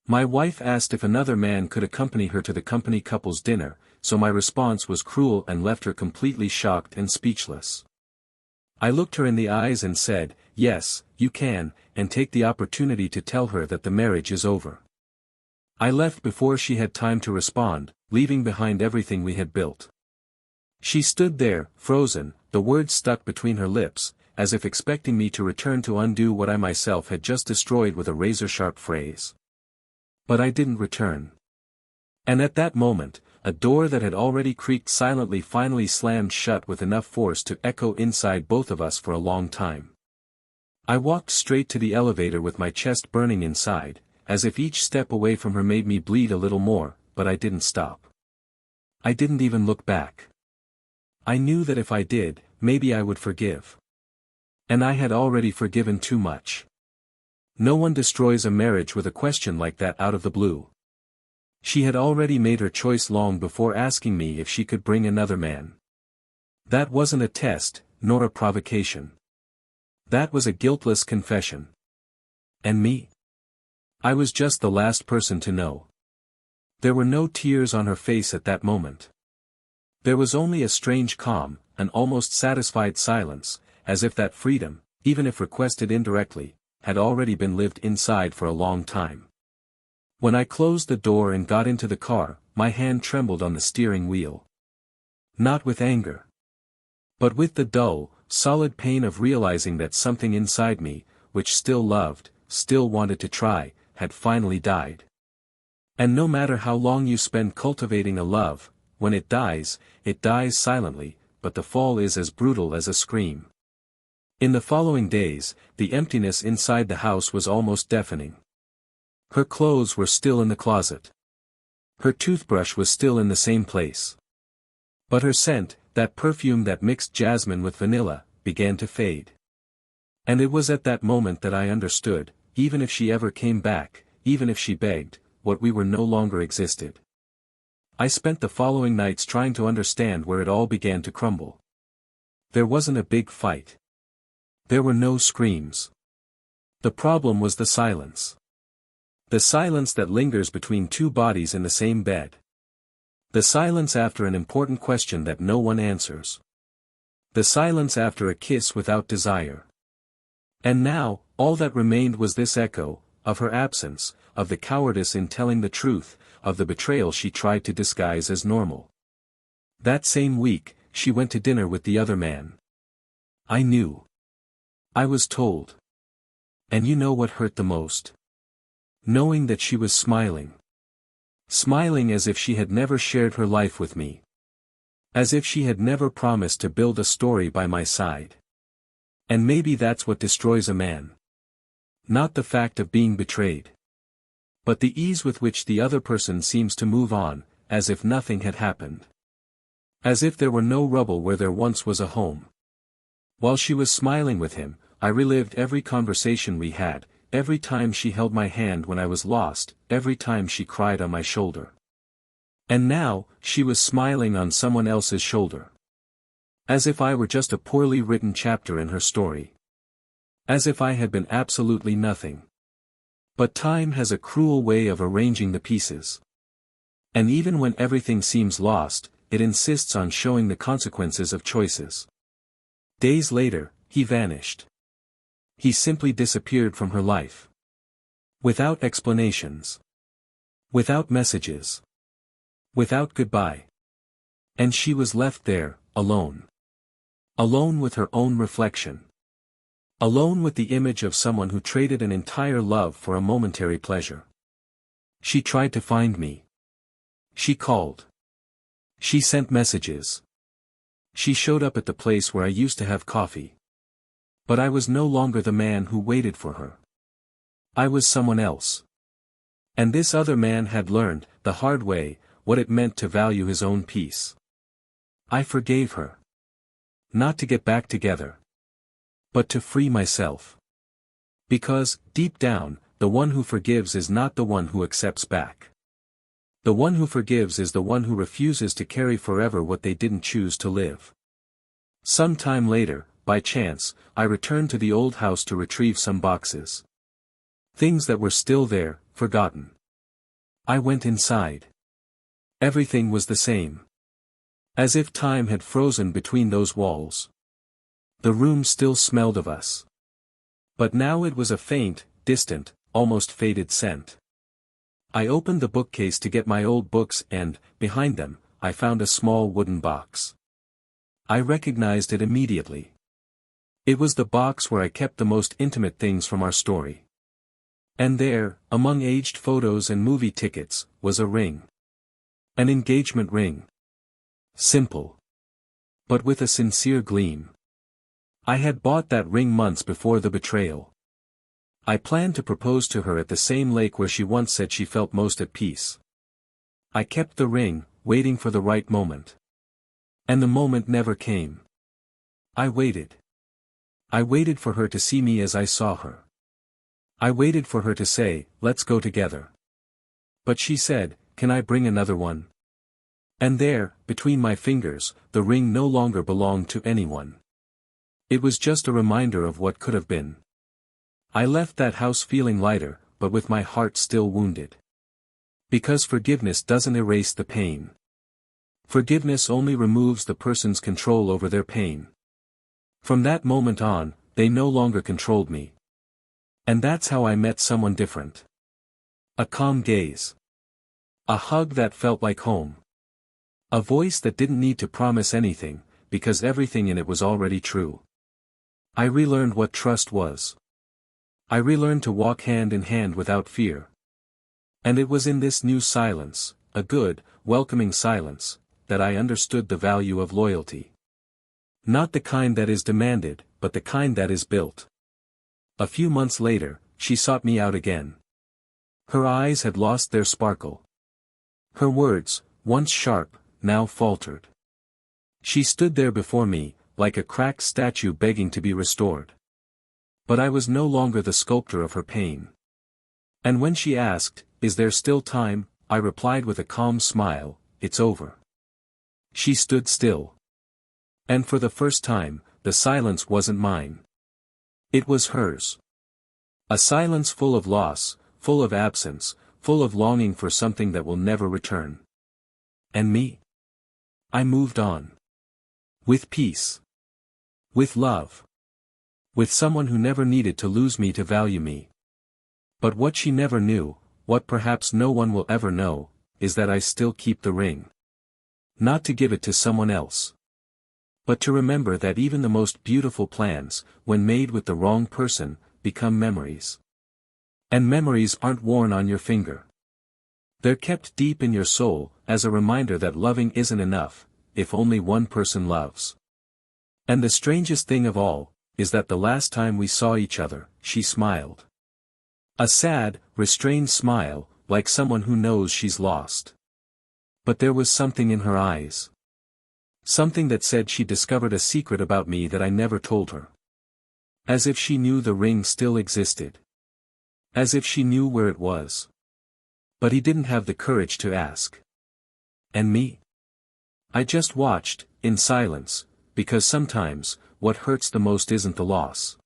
My wife asked if another man could accompany her to the company couple's dinner, so my response was cruel and left her completely shocked and speechless. I looked her in the eyes and said, "Yes, you can, and take the opportunity to tell her that the marriage is over." I left before she had time to respond, leaving behind everything we had built. She stood there, frozen, the words stuck between her lips, as if expecting me to return to undo what I myself had just destroyed with a razor-sharp phrase. But I didn't return. And at that moment, a door that had already creaked silently finally slammed shut with enough force to echo inside both of us for a long time. I walked straight to the elevator with my chest burning inside, as if each step away from her made me bleed a little more, but I didn't stop. I didn't even look back. I knew that if I did, maybe I would forgive. And I had already forgiven too much. No one destroys a marriage with a question like that out of the blue. She had already made her choice long before asking me if she could bring another man. That wasn't a test, nor a provocation. That was a guiltless confession. And me? I was just the last person to know. There were no tears on her face at that moment. There was only a strange calm, an almost satisfied silence, as if that freedom, even if requested indirectly, had already been lived inside for a long time. When I closed the door and got into the car, my hand trembled on the steering wheel. Not with anger, but with the dull, solid pain of realizing that something inside me, which still loved, still wanted to try, had finally died. And no matter how long you spend cultivating a love, when it dies silently, but the fall is as brutal as a scream. In the following days, the emptiness inside the house was almost deafening. Her clothes were still in the closet. Her toothbrush was still in the same place. But her scent, that perfume that mixed jasmine with vanilla, began to fade. And it was at that moment that I understood, even if she ever came back, even if she begged, what we were no longer existed. I spent the following nights trying to understand where it all began to crumble. There wasn't a big fight. There were no screams. The problem was the silence. The silence that lingers between two bodies in the same bed. The silence after an important question that no one answers. The silence after a kiss without desire. And now, all that remained was this echo, of her absence, of the cowardice in telling the truth, of the betrayal she tried to disguise as normal. That same week, she went to dinner with the other man. I knew. I was told. And you know what hurt the most? Knowing that she was smiling. Smiling as if she had never shared her life with me. As if she had never promised to build a story by my side. And maybe that's what destroys a man. Not the fact of being betrayed. But the ease with which the other person seems to move on, as if nothing had happened. As if there were no rubble where there once was a home. While she was smiling with him, I relived every conversation we had, every time she held my hand when I was lost, every time she cried on my shoulder. And now, she was smiling on someone else's shoulder. As if I were just a poorly written chapter in her story. As if I had been absolutely nothing. But time has a cruel way of arranging the pieces. And even when everything seems lost, it insists on showing the consequences of choices. Days later, he vanished. He simply disappeared from her life. Without explanations. Without messages. Without goodbye. And she was left there, alone. Alone with her own reflection. Alone with the image of someone who traded an entire love for a momentary pleasure. She tried to find me. She called. She sent messages. She showed up at the place where I used to have coffee. But I was no longer the man who waited for her. I was someone else. And this other man had learned, the hard way, what it meant to value his own peace. I forgave her. Not to get back together. But to free myself. Because, deep down, the one who forgives is not the one who accepts back. The one who forgives is the one who refuses to carry forever what they didn't choose to live. Some time later, by chance, I returned to the old house to retrieve some boxes. Things that were still there, forgotten. I went inside. Everything was the same. As if time had frozen between those walls. The room still smelled of us. But now it was a faint, distant, almost faded scent. I opened the bookcase to get my old books and, behind them, I found a small wooden box. I recognized it immediately. It was the box where I kept the most intimate things from our story. And there, among aged photos and movie tickets, was a ring. An engagement ring. Simple. But with a sincere gleam. I had bought that ring months before the betrayal. I planned to propose to her at the same lake where she once said she felt most at peace. I kept the ring, waiting for the right moment. And the moment never came. I waited. I waited for her to see me as I saw her. I waited for her to say, "Let's go together." But she said, "Can I bring another one?" And there, between my fingers, the ring no longer belonged to anyone. It was just a reminder of what could have been. I left that house feeling lighter, but with my heart still wounded. Because forgiveness doesn't erase the pain. Forgiveness only removes the person's control over their pain. From that moment on, they no longer controlled me. And that's how I met someone different. A calm gaze. A hug that felt like home. A voice that didn't need to promise anything, because everything in it was already true. I relearned what trust was. I relearned to walk hand in hand without fear. And it was in this new silence, a good, welcoming silence, that I understood the value of loyalty. Not the kind that is demanded, but the kind that is built. A few months later, she sought me out again. Her eyes had lost their sparkle. Her words, once sharp, now faltered. She stood there before me, like a cracked statue begging to be restored. But I was no longer the sculptor of her pain. And when she asked, "Is there still time?" I replied with a calm smile, "It's over." She stood still. And for the first time, the silence wasn't mine. It was hers. A silence full of loss, full of absence, full of longing for something that will never return. And me? I moved on. With peace. With love. With someone who never needed to lose me to value me. But what she never knew, what perhaps no one will ever know, is that I still keep the ring. Not to give it to someone else. But to remember that even the most beautiful plans, when made with the wrong person, become memories. And memories aren't worn on your finger. They're kept deep in your soul, as a reminder that loving isn't enough, if only one person loves. And the strangest thing of all, is that the last time we saw each other, she smiled. A sad, restrained smile, like someone who knows she's lost. But there was something in her eyes. Something that said she discovered a secret about me that I never told her. As if she knew the ring still existed. As if she knew where it was. But he didn't have the courage to ask. And me? I just watched, in silence, because sometimes, what hurts the most isn't the loss.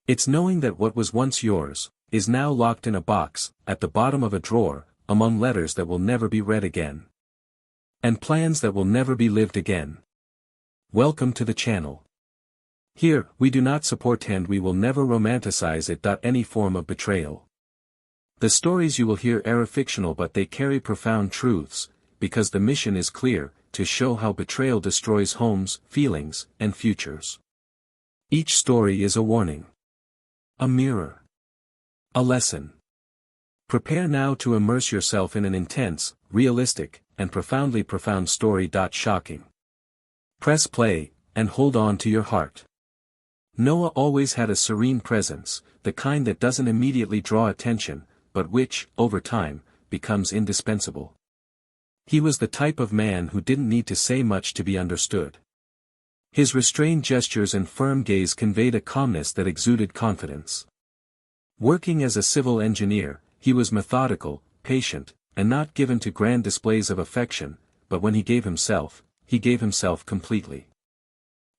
It's knowing that what was once yours, is now locked in a box, at the bottom of a drawer, among letters that will never be read again. And plans that will never be lived again. Welcome to the channel. Here, we do not support and we will never romanticize it. Any form of betrayal. The stories you will hear are fictional, but they carry profound truths, because the mission is clear, to show how betrayal destroys homes, feelings, and futures. Each story is a warning. A mirror. A lesson. Prepare now to immerse yourself in an intense, realistic, and profoundly profound story. Shocking. Press play, and hold on to your heart. Noah always had a serene presence, the kind that doesn't immediately draw attention, but which, over time, becomes indispensable. He was the type of man who didn't need to say much to be understood. His restrained gestures and firm gaze conveyed a calmness that exuded confidence. Working as a civil engineer, he was methodical, patient, and not given to grand displays of affection, but when he gave himself completely.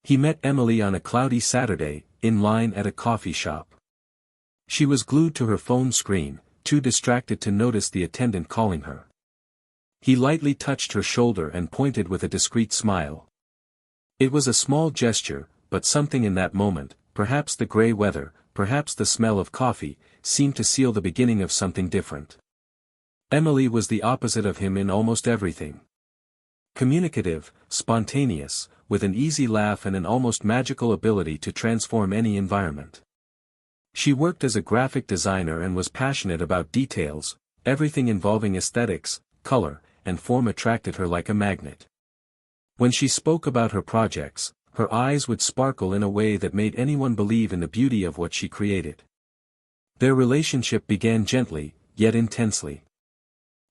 He met Emily on a cloudy Saturday, in line at a coffee shop. She was glued to her phone screen, too distracted to notice the attendant calling her. He lightly touched her shoulder and pointed with a discreet smile. It was a small gesture, but something in that moment, perhaps the gray weather, perhaps the smell of coffee, seemed to seal the beginning of something different. Emily was the opposite of him in almost everything. Communicative, spontaneous, with an easy laugh and an almost magical ability to transform any environment. She worked as a graphic designer and was passionate about details. Everything involving aesthetics, color, and form attracted her like a magnet. When she spoke about her projects, her eyes would sparkle in a way that made anyone believe in the beauty of what she created. Their relationship began gently, yet intensely.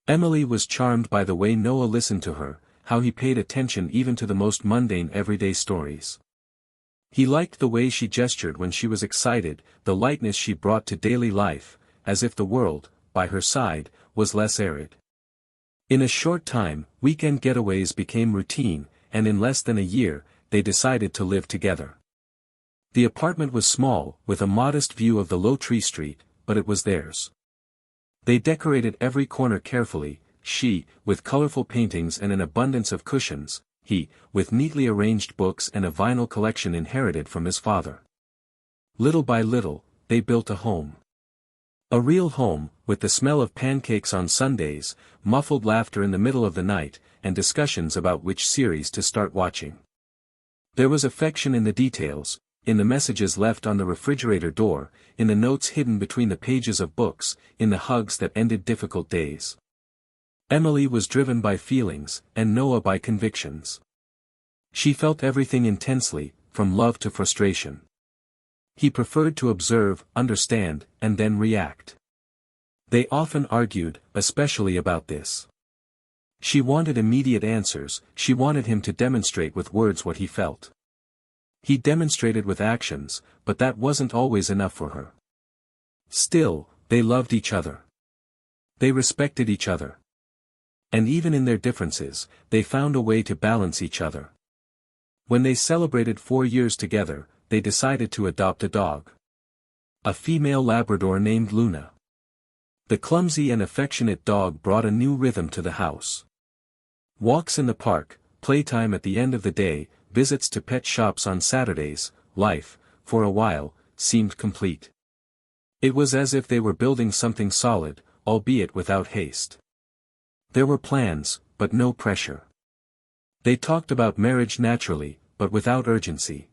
Emily was charmed by the way Noah listened to her, how he paid attention even to the most mundane everyday stories. He liked the way she gestured when she was excited, the lightness she brought to daily life, as if the world, by her side, was less arid. In a short time, weekend getaways became routine, and in less than a year, they decided to live together. The apartment was small, with a modest view of the low tree street, but it was theirs. They decorated every corner carefully, she, with colorful paintings and an abundance of cushions, he, with neatly arranged books and a vinyl collection inherited from his father. Little by little, they built a home. A real home, with the smell of pancakes on Sundays, muffled laughter in the middle of the night, and discussions about which series to start watching. There was affection in the details, in the messages left on the refrigerator door, in the notes hidden between the pages of books, in the hugs that ended difficult days. Emily was driven by feelings, and Noah by convictions. She felt everything intensely, from love to frustration. He preferred to observe, understand, and then react. They often argued, especially about this. She wanted immediate answers, she wanted him to demonstrate with words what he felt. He demonstrated with actions, but that wasn't always enough for her. Still, they loved each other. They respected each other. And even in their differences, they found a way to balance each other. When they celebrated 4 years together, they decided to adopt a dog. A female Labrador named Luna. The clumsy and affectionate dog brought a new rhythm to the house. Walks in the park, playtime at the end of the day, visits to pet shops on Saturdays, life, for a while, seemed complete. It was as if they were building something solid, albeit without haste. There were plans, but no pressure. They talked about marriage naturally, but without urgency.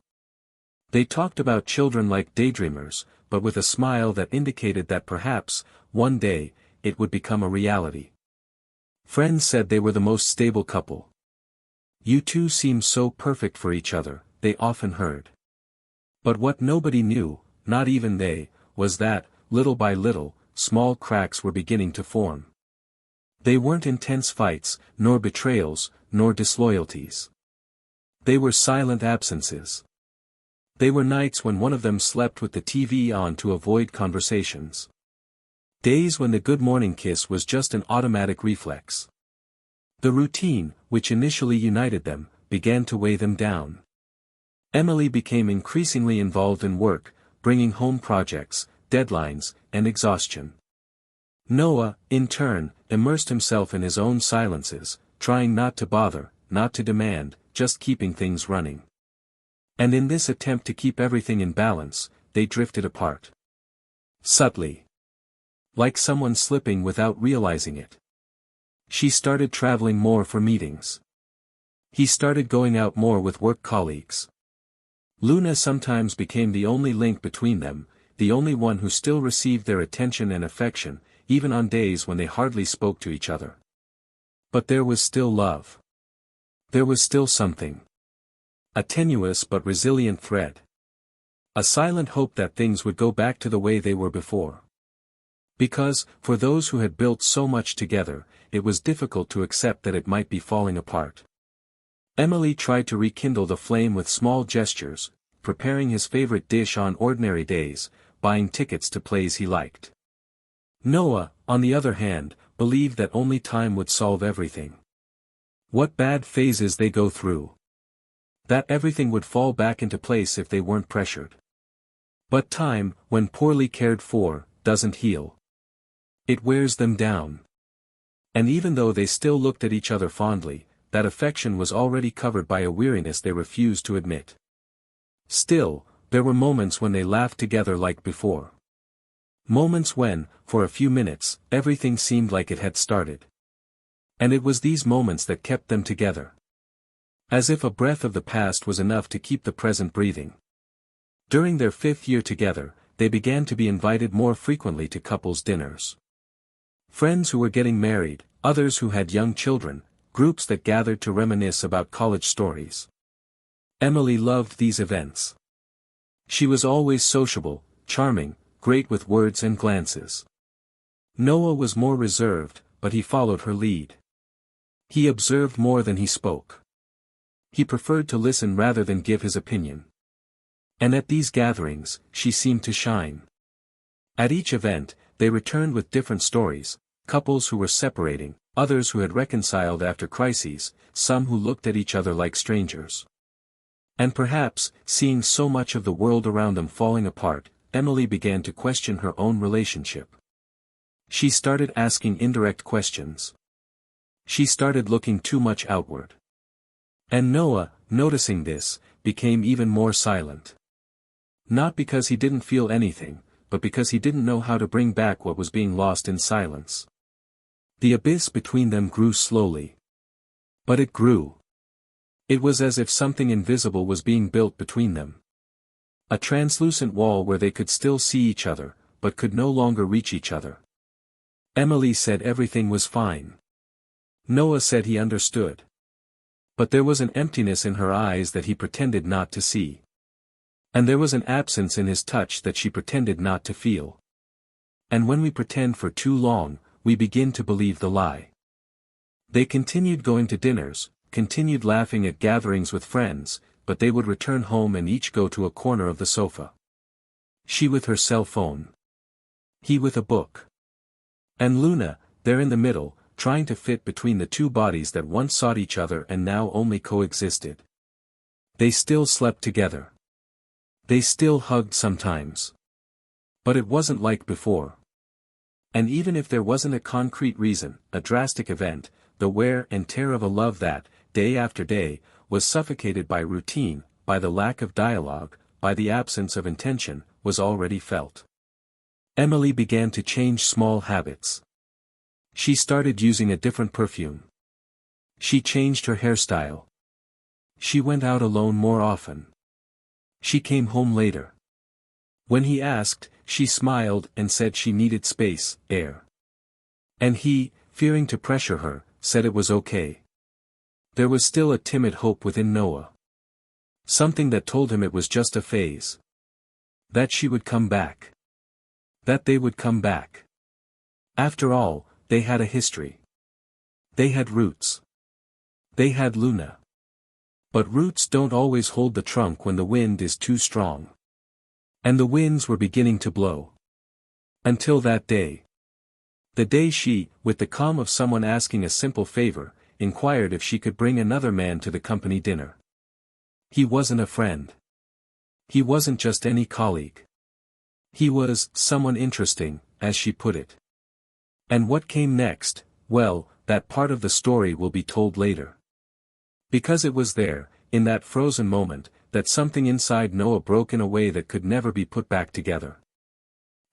They talked about children like daydreamers, but with a smile that indicated that perhaps, one day, it would become a reality. Friends said they were the most stable couple. "You two seem so perfect for each other," they often heard. But what nobody knew, not even they, was that, little by little, small cracks were beginning to form. They weren't intense fights, nor betrayals, nor disloyalties. They were silent absences. They were nights when one of them slept with the TV on to avoid conversations. Days when the good morning kiss was just an automatic reflex. The routine, which initially united them, began to weigh them down. Emily became increasingly involved in work, bringing home projects, deadlines, and exhaustion. Noah, in turn, immersed himself in his own silences, trying not to bother, not to demand, just keeping things running. And in this attempt to keep everything in balance, they drifted apart. Subtly. Like someone slipping without realizing it. She started traveling more for meetings. He started going out more with work colleagues. Luna sometimes became the only link between them, the only one who still received their attention and affection, even on days when they hardly spoke to each other. But there was still love. There was still something. A tenuous but resilient thread. A silent hope that things would go back to the way they were before. Because, for those who had built so much together, it was difficult to accept that it might be falling apart. Emily tried to rekindle the flame with small gestures, preparing his favorite dish on ordinary days, buying tickets to plays he liked. Noah, on the other hand, believed that only time would solve everything. What bad phases they go through. That everything would fall back into place if they weren't pressured. But time, when poorly cared for, doesn't heal. It wears them down. And even though they still looked at each other fondly, that affection was already covered by a weariness they refused to admit. Still, there were moments when they laughed together like before. Moments when, for a few minutes, everything seemed like it had started. And it was these moments that kept them together. As if a breath of the past was enough to keep the present breathing. During their 5th year together, they began to be invited more frequently to couples' dinners. Friends who were getting married, others who had young children, groups that gathered to reminisce about college stories. Emily loved these events. She was always sociable, charming, great with words and glances. Noah was more reserved, but he followed her lead. He observed more than he spoke. He preferred to listen rather than give his opinion. And at these gatherings, she seemed to shine. At each event, they returned with different stories, couples who were separating, others who had reconciled after crises, some who looked at each other like strangers. And perhaps, seeing so much of the world around them falling apart, Emily began to question her own relationship. She started asking indirect questions. She started looking too much outward. And Noah, noticing this, became even more silent. Not because he didn't feel anything, but because he didn't know how to bring back what was being lost in silence. The abyss between them grew slowly. But it grew. It was as if something invisible was being built between them. A translucent wall where they could still see each other, but could no longer reach each other. Emily said everything was fine. Noah said he understood. But there was an emptiness in her eyes that he pretended not to see. And there was an absence in his touch that she pretended not to feel. And when we pretend for too long, we begin to believe the lie. They continued going to dinners, continued laughing at gatherings with friends, but they would return home and each go to a corner of the sofa. She with her cell phone. He with a book. And Luna, there in the middle, trying to fit between the two bodies that once sought each other and now only coexisted. They still slept together. They still hugged sometimes. But it wasn't like before. And even if there wasn't a concrete reason, a drastic event, the wear and tear of a love that, day after day, was suffocated by routine, by the lack of dialogue, by the absence of intention, was already felt. Emily began to change small habits. She started using a different perfume. She changed her hairstyle. She went out alone more often. She came home later. When he asked, she smiled and said she needed space, air. And he, fearing to pressure her, said it was okay. There was still a timid hope within Noah. Something that told him it was just a phase. That she would come back. That they would come back. After all, they had a history. They had roots. They had Luna. But roots don't always hold the trunk when the wind is too strong. And the winds were beginning to blow. Until that day. The day she, with the calm of someone asking a simple favor, inquired if she could bring another man to the company dinner. He wasn't a friend. He wasn't just any colleague. He was someone interesting, as she put it. And what came next, well, that part of the story will be told later. Because it was there, in that frozen moment, that something inside Noah broke in a way that could never be put back together.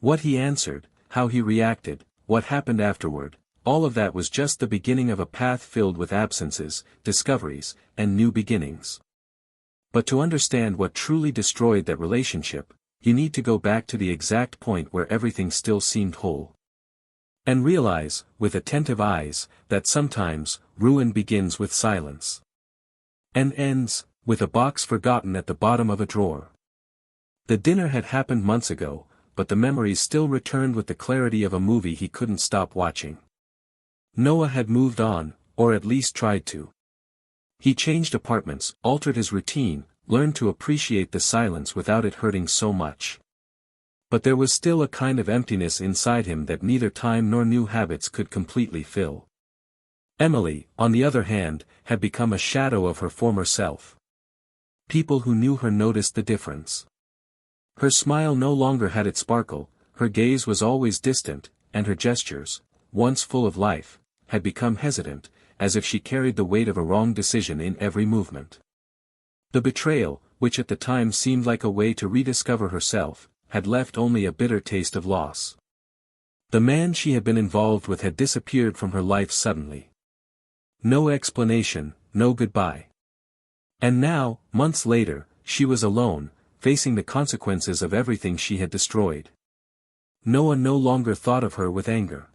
What he answered, how he reacted, what happened afterward, all of that was just the beginning of a path filled with absences, discoveries, and new beginnings. But to understand what truly destroyed that relationship, you need to go back to the exact point where everything still seemed whole. And realize, with attentive eyes, that sometimes, ruin begins with silence. And ends, with a box forgotten at the bottom of a drawer. The dinner had happened months ago, but the memories still returned with the clarity of a movie he couldn't stop watching. Noah had moved on, or at least tried to. He changed apartments, altered his routine, learned to appreciate the silence without it hurting so much. But there was still a kind of emptiness inside him that neither time nor new habits could completely fill. Emily, on the other hand, had become a shadow of her former self. People who knew her noticed the difference. Her smile no longer had its sparkle, her gaze was always distant, and her gestures, once full of life, had become hesitant, as if she carried the weight of a wrong decision in every movement. The betrayal, which at the time seemed like a way to rediscover herself, had left only a bitter taste of loss. The man she had been involved with had disappeared from her life suddenly. No explanation, no goodbye. And now, months later, she was alone, facing the consequences of everything she had destroyed. Noah no longer thought of her with anger.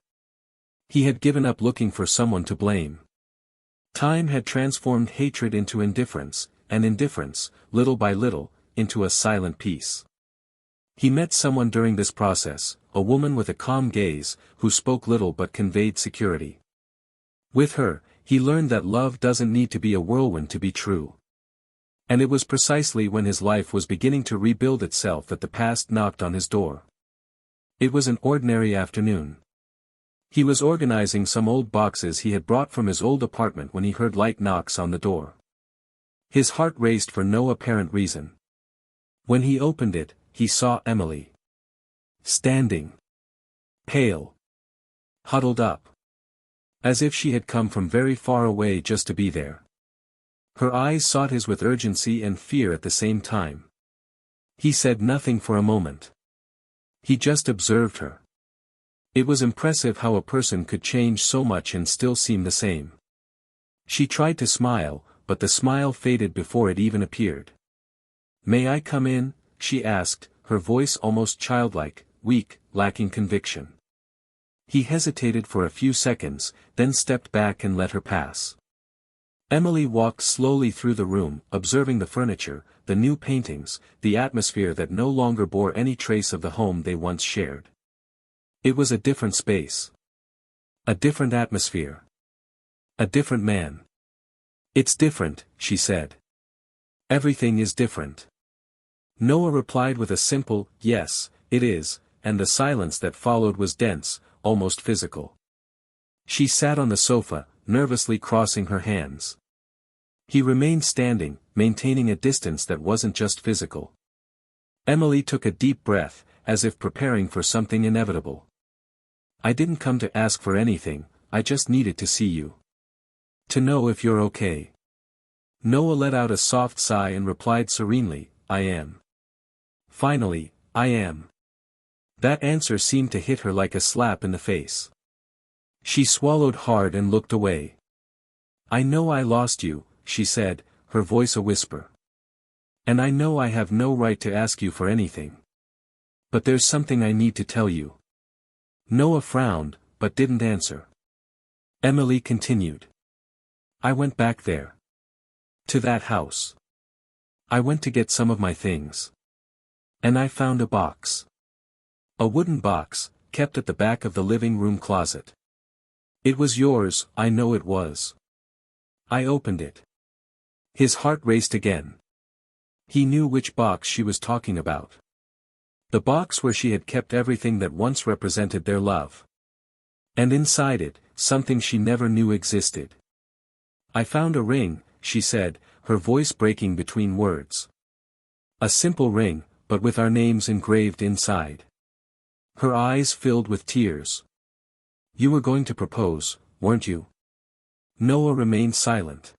He had given up looking for someone to blame. Time had transformed hatred into indifference, and indifference, little by little, into a silent peace. He met someone during this process, a woman with a calm gaze, who spoke little but conveyed security. With her, he learned that love doesn't need to be a whirlwind to be true. And it was precisely when his life was beginning to rebuild itself that the past knocked on his door. It was an ordinary afternoon. He was organizing some old boxes he had brought from his old apartment when he heard light knocks on the door. His heart raced for no apparent reason. When he opened it, he saw Emily. Standing. Pale. Huddled up. As if she had come from very far away just to be there. Her eyes sought his with urgency and fear at the same time. He said nothing for a moment. He just observed her. It was impressive how a person could change so much and still seem the same. She tried to smile, but the smile faded before it even appeared. "May I come in?" she asked, her voice almost childlike, weak, lacking conviction. He hesitated for a few seconds, then stepped back and let her pass. Emily walked slowly through the room, observing the furniture, the new paintings, the atmosphere that no longer bore any trace of the home they once shared. It was a different space. A different atmosphere. A different man. "It's different," she said. "Everything is different." Noah replied with a simple, "Yes, it is," and the silence that followed was dense, almost physical. She sat on the sofa, nervously crossing her hands. He remained standing, maintaining a distance that wasn't just physical. Emily took a deep breath, as if preparing for something inevitable. "I didn't come to ask for anything, I just needed to see you. To know if you're okay." Noah let out a soft sigh and replied serenely, "I am. Finally, I am." That answer seemed to hit her like a slap in the face. She swallowed hard and looked away. "I know I lost you," she said, her voice a whisper. "And I know I have no right to ask you for anything. But there's something I need to tell you." Noah frowned, but didn't answer. Emily continued. "I went back there. To that house. I went to get some of my things. And I found a box. A wooden box, kept at the back of the living room closet. It was yours, I know it was." I opened it. His heart raced again. He knew which box she was talking about. The box where she had kept everything that once represented their love. And inside it, something she never knew existed. "I found a ring," she said, her voice breaking between words. "A simple ring, but with our names engraved inside." Her eyes filled with tears. "You were going to propose, weren't you?" Noah remained silent.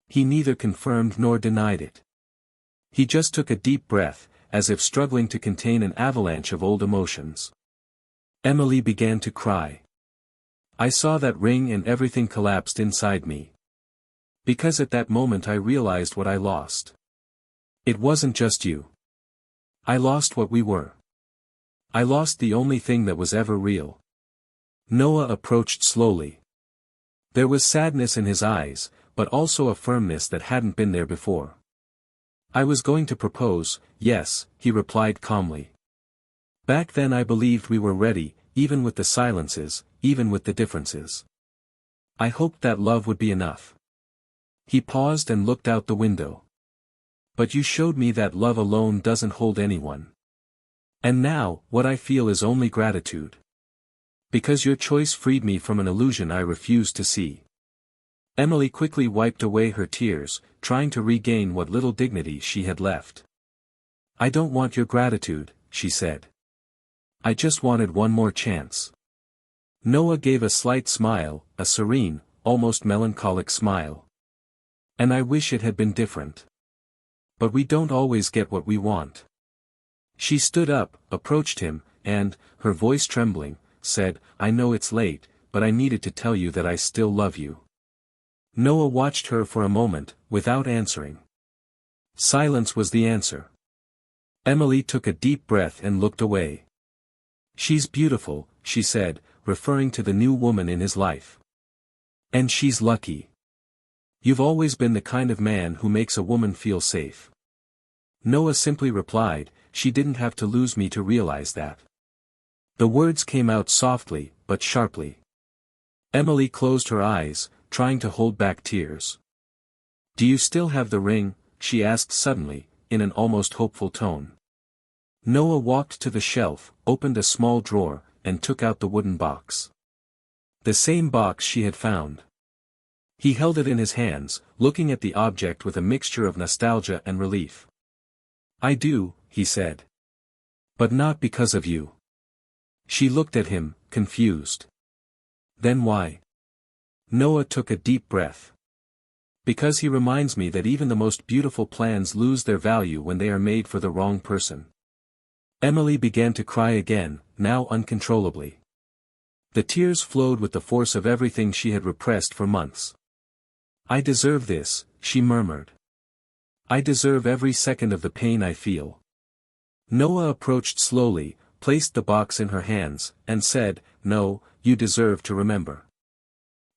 He neither confirmed nor denied it. He just took a deep breath, as if struggling to contain an avalanche of old emotions. Emily began to cry. "I saw that ring and everything collapsed inside me. Because at that moment I realized what I lost. It wasn't just you. I lost what we were. I lost the only thing that was ever real." Noah approached slowly. There was sadness in his eyes, but also a firmness that hadn't been there before. "I was going to propose, yes," he replied calmly. "Back then I believed we were ready, even with the silences, even with the differences. I hoped that love would be enough." He paused and looked out the window. "But you showed me that love alone doesn't hold anyone. And now, what I feel is only gratitude. Because your choice freed me from an illusion I refused to see." Emily quickly wiped away her tears, trying to regain what little dignity she had left. "I don't want your gratitude," she said. "I just wanted one more chance." Noah gave a slight smile, a serene, almost melancholic smile. And I wish it had been different. But we don't always get what we want. She stood up, approached him, and, her voice trembling, said, I know it's late, but I needed to tell you that I still love you. Noah watched her for a moment, without answering. Silence was the answer. Emily took a deep breath and looked away. She's beautiful, she said, referring to the new woman in his life. And she's lucky. You've always been the kind of man who makes a woman feel safe. Noah simply replied, she didn't have to lose me to realize that. The words came out softly, but sharply. Emily closed her eyes, trying to hold back tears. Do you still have the ring? She asked suddenly, in an almost hopeful tone. Noah walked to the shelf, opened a small drawer, and took out the wooden box. The same box she had found. He held it in his hands, looking at the object with a mixture of nostalgia and relief. I do, he said. But not because of you. She looked at him, confused. Then why? Noah took a deep breath. Because he reminds me that even the most beautiful plans lose their value when they are made for the wrong person. Emily began to cry again, now uncontrollably. The tears flowed with the force of everything she had repressed for months. I deserve this, she murmured. I deserve every second of the pain I feel. Noah approached slowly, placed the box in her hands, and said, No, you deserve to remember.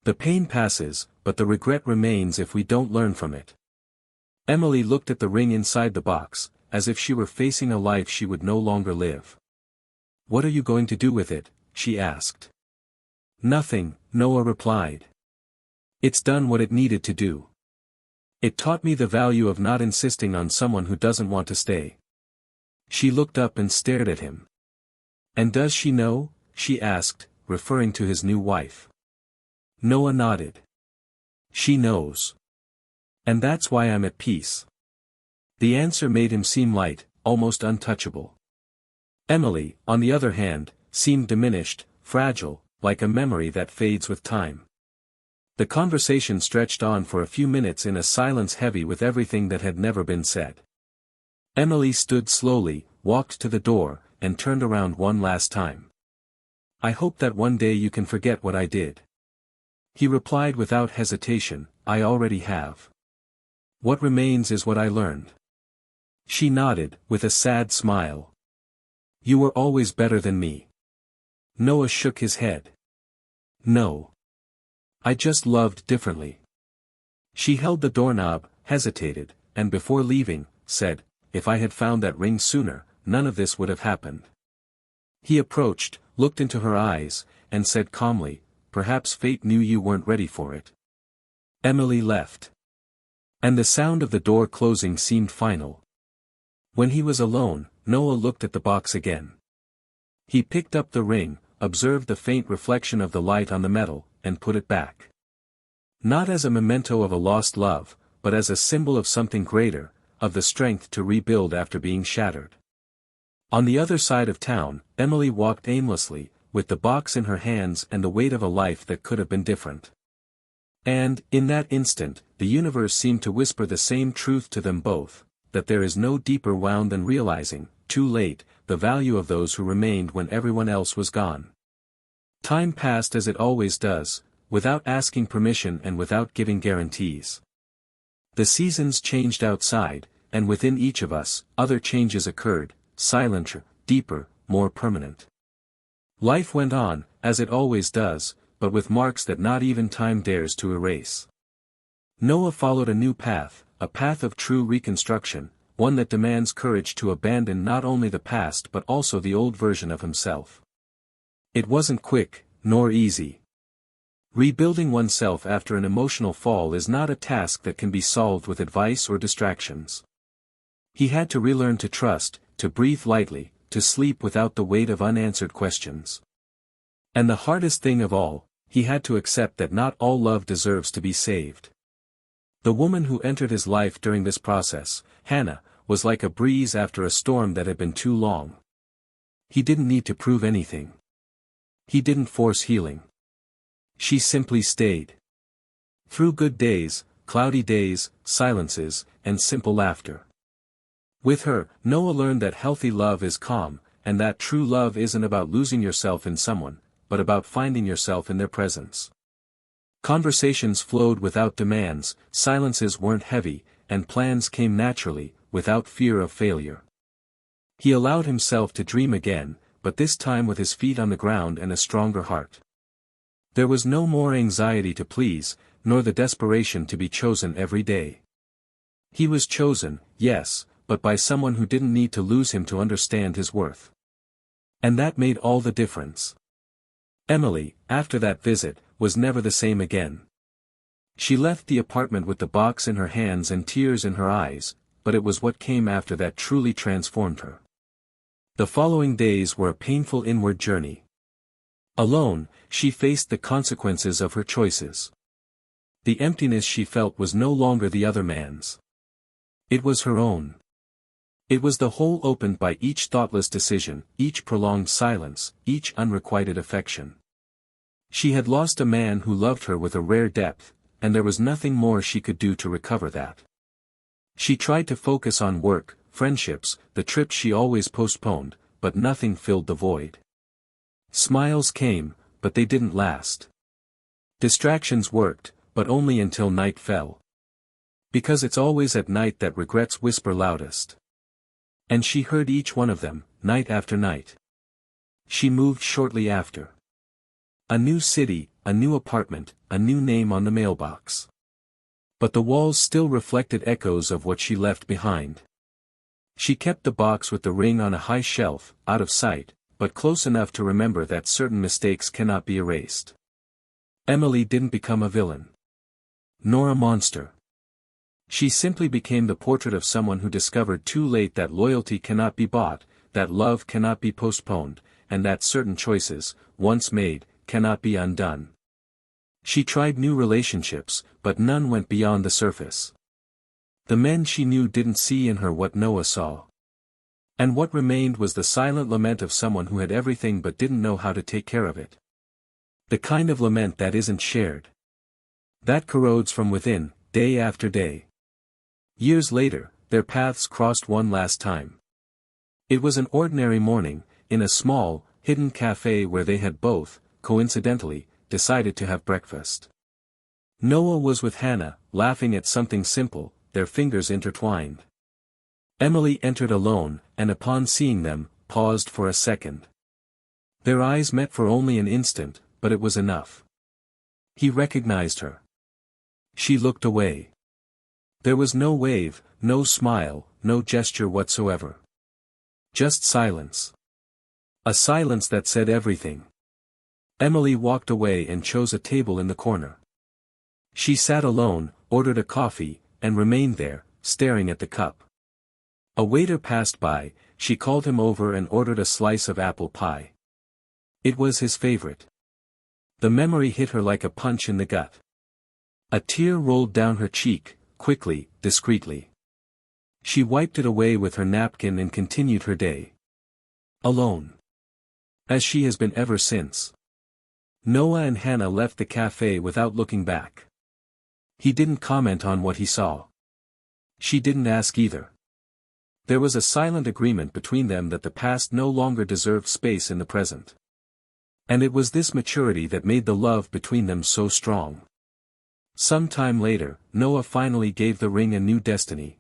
The pain passes, but the regret remains if we don't learn from it. Emily looked at the ring inside the box, as if she were facing a life she would no longer live. What are you going to do with it? She asked. Nothing, Noah replied. It's done what it needed to do. It taught me the value of not insisting on someone who doesn't want to stay. She looked up and stared at him. And does she know? She asked, referring to his new wife. Noah nodded. She knows. And that's why I'm at peace. The answer made him seem light, almost untouchable. Emily, on the other hand, seemed diminished, fragile, like a memory that fades with time. The conversation stretched on for a few minutes in a silence heavy with everything that had never been said. Emily stood slowly, walked to the door, and turned around one last time. I hope that one day you can forget what I did. He replied without hesitation, I already have. What remains is what I learned. She nodded, with a sad smile. You were always better than me. Noah shook his head. No. I just loved differently. She held the doorknob, hesitated, and before leaving, said, If I had found that ring sooner, none of this would have happened. He approached, looked into her eyes, and said calmly, Perhaps fate knew you weren't ready for it. Emily left. And the sound of the door closing seemed final. When he was alone, Noah looked at the box again. He picked up the ring, observed the faint reflection of the light on the metal, and put it back. Not as a memento of a lost love, but as a symbol of something greater, of the strength to rebuild after being shattered. On the other side of town, Emily walked aimlessly, with the box in her hands and the weight of a life that could have been different. And, in that instant, the universe seemed to whisper the same truth to them both, that there is no deeper wound than realizing, too late, the value of those who remained when everyone else was gone. Time passed as it always does, without asking permission and without giving guarantees. The seasons changed outside, and within each of us, other changes occurred, silenter, deeper, more permanent. Life went on, as it always does, but with marks that not even time dares to erase. Noah followed a new path, a path of true reconstruction, one that demands courage to abandon not only the past but also the old version of himself. It wasn't quick, nor easy. Rebuilding oneself after an emotional fall is not a task that can be solved with advice or distractions. He had to relearn to trust, to breathe lightly, to sleep without the weight of unanswered questions. And the hardest thing of all, he had to accept that not all love deserves to be saved. The woman who entered his life during this process, Hannah, was like a breeze after a storm that had been too long. He didn't need to prove anything. He didn't force healing. She simply stayed. Through good days, cloudy days, silences, and simple laughter. With her, Noah learned that healthy love is calm, and that true love isn't about losing yourself in someone, but about finding yourself in their presence. Conversations flowed without demands, silences weren't heavy, and plans came naturally, without fear of failure. He allowed himself to dream again, but this time with his feet on the ground and a stronger heart. There was no more anxiety to please, nor the desperation to be chosen every day. He was chosen, yes, but by someone who didn't need to lose him to understand his worth. And that made all the difference. Emily, after that visit, was never the same again. She left the apartment with the box in her hands and tears in her eyes, but it was what came after that truly transformed her. The following days were a painful inward journey. Alone, she faced the consequences of her choices. The emptiness she felt was no longer the other man's. It was her own. It was the hole opened by each thoughtless decision, each prolonged silence, each unrequited affection. She had lost a man who loved her with a rare depth, and there was nothing more she could do to recover that. She tried to focus on work, friendships, the trips she always postponed, but nothing filled the void. Smiles came, but they didn't last. Distractions worked, but only until night fell. Because it's always at night that regrets whisper loudest. And she heard each one of them, night after night. She moved shortly after. A new city, a new apartment, a new name on the mailbox. But the walls still reflected echoes of what she left behind. She kept the box with the ring on a high shelf, out of sight, but close enough to remember that certain mistakes cannot be erased. Emily didn't become a villain. Nor a monster. She simply became the portrait of someone who discovered too late that loyalty cannot be bought, that love cannot be postponed, and that certain choices, once made, cannot be undone. She tried new relationships, but none went beyond the surface. The men she knew didn't see in her what Noah saw. And what remained was the silent lament of someone who had everything but didn't know how to take care of it. The kind of lament that isn't shared. That corrodes from within, day after day. Years later, their paths crossed one last time. It was an ordinary morning, in a small, hidden cafe where they had both, coincidentally, decided to have breakfast. Noah was with Hannah, laughing at something simple, their fingers intertwined. Emily entered alone, and upon seeing them, paused for a second. Their eyes met for only an instant, but it was enough. He recognized her. She looked away. There was no wave, no smile, no gesture whatsoever. Just silence. A silence that said everything. Emily walked away and chose a table in the corner. She sat alone, ordered a coffee, and remained there, staring at the cup. A waiter passed by, she called him over and ordered a slice of apple pie. It was his favorite. The memory hit her like a punch in the gut. A tear rolled down her cheek, quickly, discreetly. She wiped it away with her napkin and continued her day. Alone. As she has been ever since. Noah and Hannah left the cafe without looking back. He didn't comment on what he saw. She didn't ask either. There was a silent agreement between them that the past no longer deserved space in the present. And it was this maturity that made the love between them so strong. Some time later, Noah finally gave the ring a new destiny.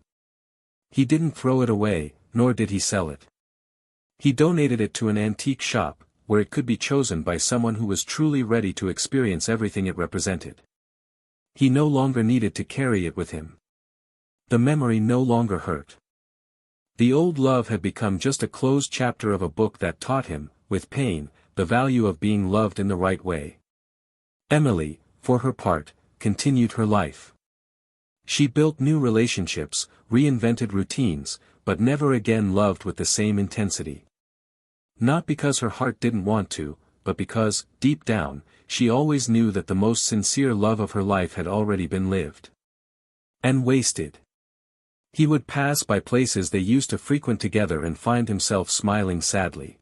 He didn't throw it away, nor did he sell it. He donated it to an antique shop, where it could be chosen by someone who was truly ready to experience everything it represented. He no longer needed to carry it with him. The memory no longer hurt. The old love had become just a closed chapter of a book that taught him, with pain, the value of being loved in the right way. Emily, for her part, continued her life. She built new relationships, reinvented routines, but never again loved with the same intensity. Not because her heart didn't want to, but because, deep down, she always knew that the most sincere love of her life had already been lived. And wasted. He would pass by places they used to frequent together and find himself smiling sadly.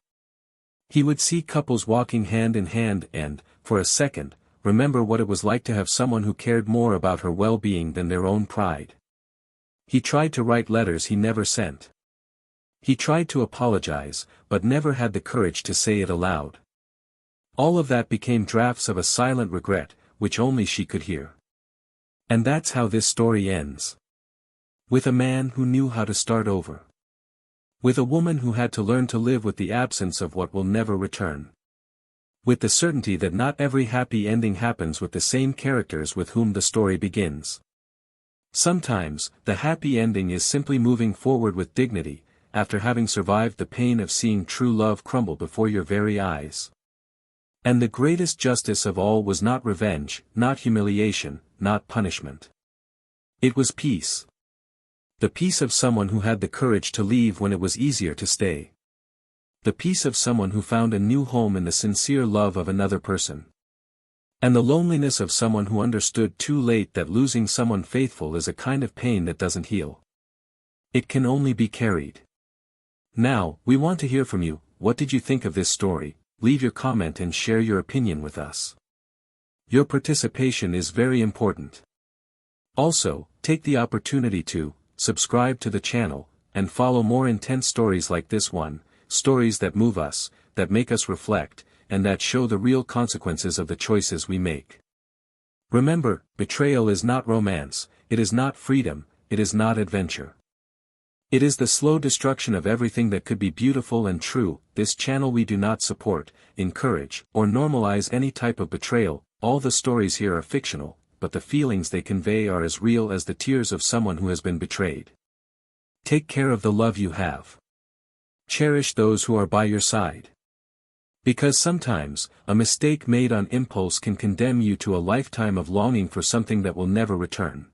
He would see couples walking hand in hand and, for a second, remember what it was like to have someone who cared more about her well-being than their own pride. He tried to write letters he never sent. He tried to apologize, but never had the courage to say it aloud. All of that became drafts of a silent regret, which only she could hear. And that's how this story ends. With a man who knew how to start over. With a woman who had to learn to live with the absence of what will never return. With the certainty that not every happy ending happens with the same characters with whom the story begins. Sometimes, the happy ending is simply moving forward with dignity, after having survived the pain of seeing true love crumble before your very eyes. And the greatest justice of all was not revenge, not humiliation, not punishment. It was peace. The peace of someone who had the courage to leave when it was easier to stay. The peace of someone who found a new home in the sincere love of another person. And the loneliness of someone who understood too late that losing someone faithful is a kind of pain that doesn't heal. It can only be carried. Now, we want to hear from you. What did you think of this story? Leave your comment and share your opinion with us. Your participation is very important. Also, take the opportunity to subscribe to the channel and follow more intense stories like this one, stories that move us, that make us reflect, and that show the real consequences of the choices we make. Remember, betrayal is not romance, it is not freedom, it is not adventure. It is the slow destruction of everything that could be beautiful and true. This channel we do not support, encourage, or normalize any type of betrayal. All the stories here are fictional, but the feelings they convey are as real as the tears of someone who has been betrayed. Take care of the love you have. Cherish those who are by your side. Because sometimes, a mistake made on impulse can condemn you to a lifetime of longing for something that will never return.